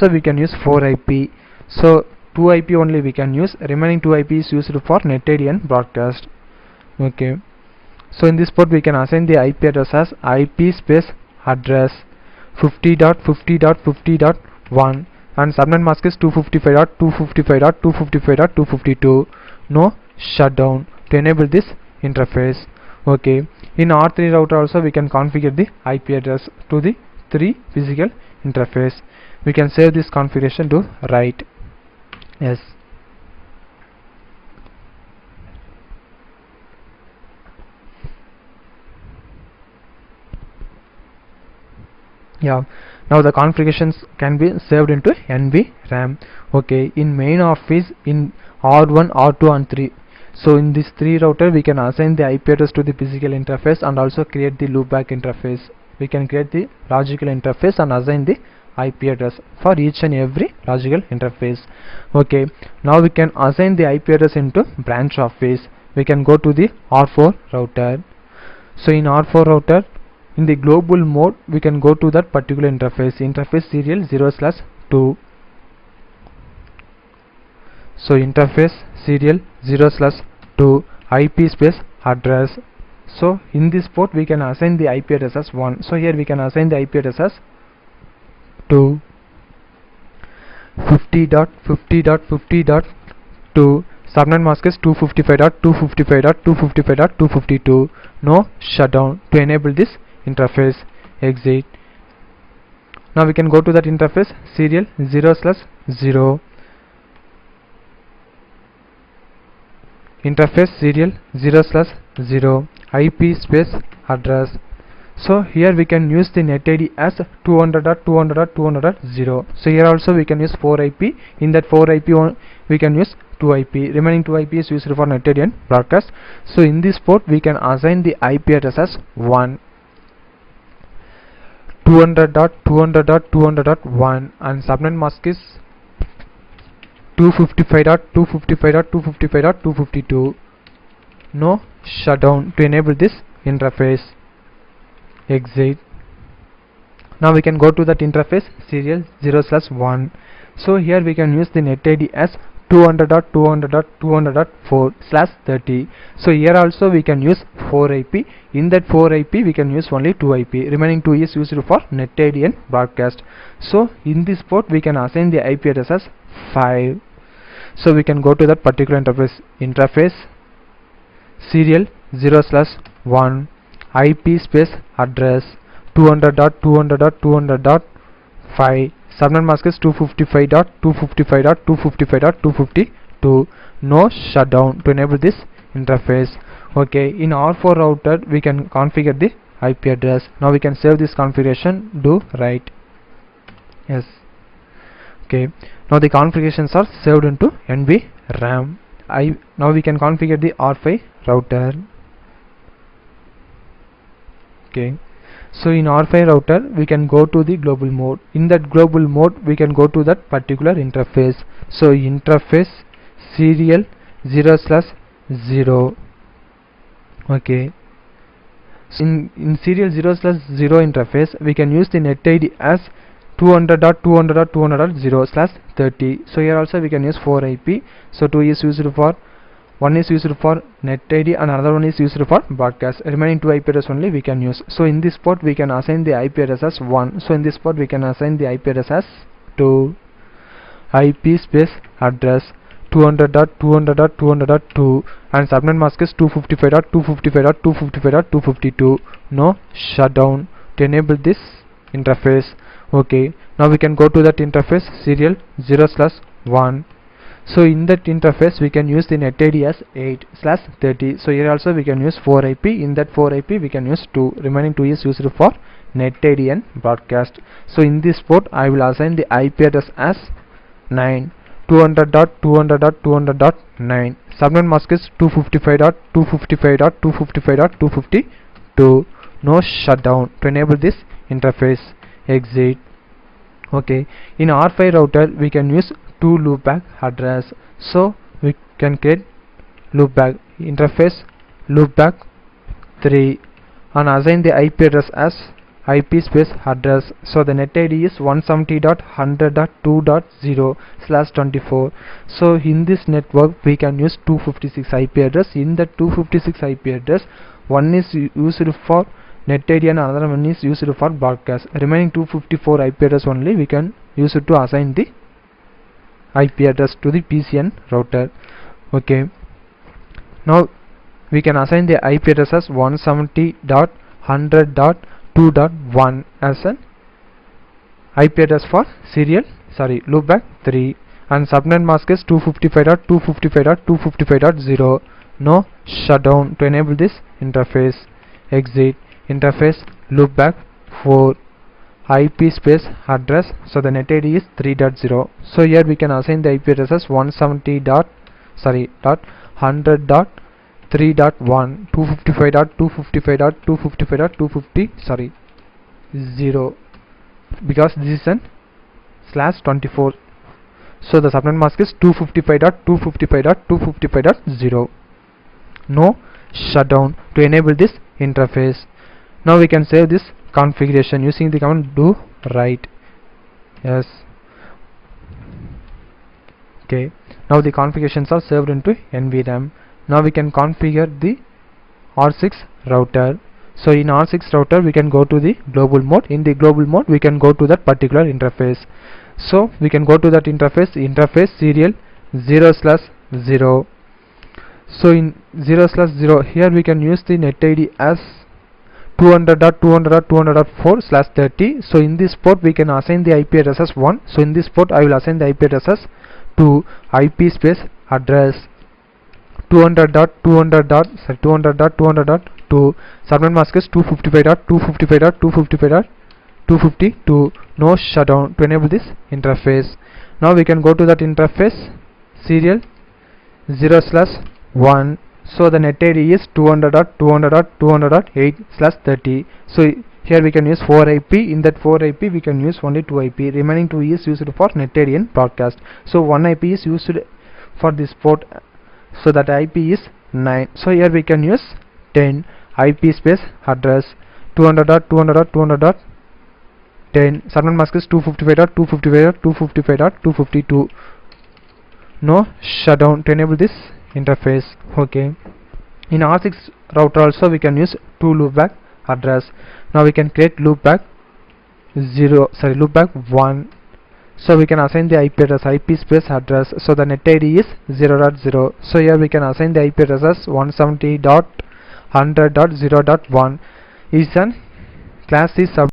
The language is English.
So we can use 4IP. So 2IP only we can use. Remaining 2IP is used for NetID and broadcast. Okay. So in this port we can assign the IP address as IP space address 50.50.50.1 and subnet mask is 255.255.255.252. No shutdown to enable this interface. Okay. In R3 router also we can configure the IP address to the 3 physical interface. We can save this configuration to write. Yes. Yeah, now the configurations can be saved into NVRAM. Okay, in main office in R1, R2 and 3. So in this 3 router we can assign the IP address to the physical interface and also create the loopback interface. We can create the logical interface and assign the IP address for each and every logical interface. Okay, now we can assign the IP address into branch office. We can go to the R4 router. So in R4 router, in the global mode we can go to that particular interface serial 0/2. So interface serial 0/2 IP space address. So in this port we can assign the IP address as 1. So here we can assign the IP address as 2 50.50.50.2. subnet mask is 255.255.255.252. No shutdown to enable this interface. Exit. Now we can go to that interface serial 0/0. interface serial 0/0 IP space address. So here we can use the NetID as 200.200.200.0. So here also we can use 4IP. In that 4IP we can use 2IP. Remaining 2IP is used for NetID and broadcast. So in this port we can assign the IP address as 1. 200.200.200.1 and subnet mask is 255.255.255.252. No shutdown to enable this interface. Exit. Now we can go to that interface serial 0/1. So here we can use the NetID as 200.200.200.4/30. So here also we can use 4IP. In that 4IP we can use only 2IP. Remaining 2 is used for NetID and broadcast. So in this port we can assign the IP address as 5. So we can go to that particular interface serial 0/1 IP space address 200.200.200.5. subnet mask is 255.255.255.252. No shutdown to enable this interface. Okay, in R4 router we can configure the IP address. Now we can save this configuration, do write. Yes. Okay, now the configurations are saved into NVRAM. Now we can configure the R5 router. Okay, so in R5 router we can go to the global mode. In that global mode we can go to that particular interface. So interface serial 0/0. Okay, so in serial 0/0 interface we can use the NetID as 200.200.200.0/30. so here also we can use 4IP. So 2 is used for, 1 is used for NetID and another one is used for broadcast. Remaining 2 IP address only we can use. So in this port we can assign the IP address as 1. So in this port we can assign the IP address as 2 IP space address 200.200.200.2 and subnet mask is 255.255.255.252. No shutdown to enable this interface. Okay, now we can go to that interface serial 0/1. So in that interface we can use the NetID as 8/30. So here also we can use 4IP. In that 4IP we can use 2. Remaining 2 is used for NetID and broadcast. So in this port I will assign the IP address as 9. 200.200.200.9. subnet mask is 255.255.255.252. No shutdown to enable this interface. Exit. Okay, in R5 router we can use 2 loopback address. So we can create loopback interface loopback 3 and assign the IP address as IP space address. So the net ID is 170.100.2.0/24. So in this network we can use 256 IP address. In the 256 IP address, one is used for net ID and another one is used for broadcast. Remaining 254 IP address only we can use it to assign the IP address to the PCN router. Okay, now we can assign the IP address as 170.100.2.1 as an IP address for loopback 3, and subnet mask is 255.255.255.0. No shutdown. To enable this interface, exit interface loopback 4 IP space address. So the net ID is 3.0. So here we can assign the IP address as 170.100.3.1 255.255.255.250 because this is an /24. So the subnet mask is 255.255.255.0. No shutdown. To enable this interface, now we can save this configuration using the command do write. Yes. Okay, now the configurations are saved into NVRAM. Now we can configure the R6 router. So in R6 router we can go to the global mode. In the global mode we can go to that particular interface. So we can go to that interface serial 0/0. So in 0/0 here we can use the net ID as 200.200.200.4/30. So in this port we can assign the IP address as 1. So in this port I will assign the IP address as 2 IP space address 200.200.200.200.2. Subnet mask is 255.255.255.252. No shutdown. To enable this interface, now we can go to that interface serial 0/1. So the net ID is 200.200.200.8/30. So here we can use 4 IP. In that 4 IP we can use only 2 IP. Remaining 2 is used for net ID and broadcast. So 1 IP is used for this port. So that IP is 9. So here we can use 10 IP space address 200.200.200.10. Subnet mask is 255.255.255.252. No shutdown. To enable this interface. Okay, in R6 router also we can use 2 loopback address. Now we can create loopback 1. So we can assign the IP address IP space address. So the net ID is 0.0. So here we can assign the IP address as 170.100.0.1 is an class C sub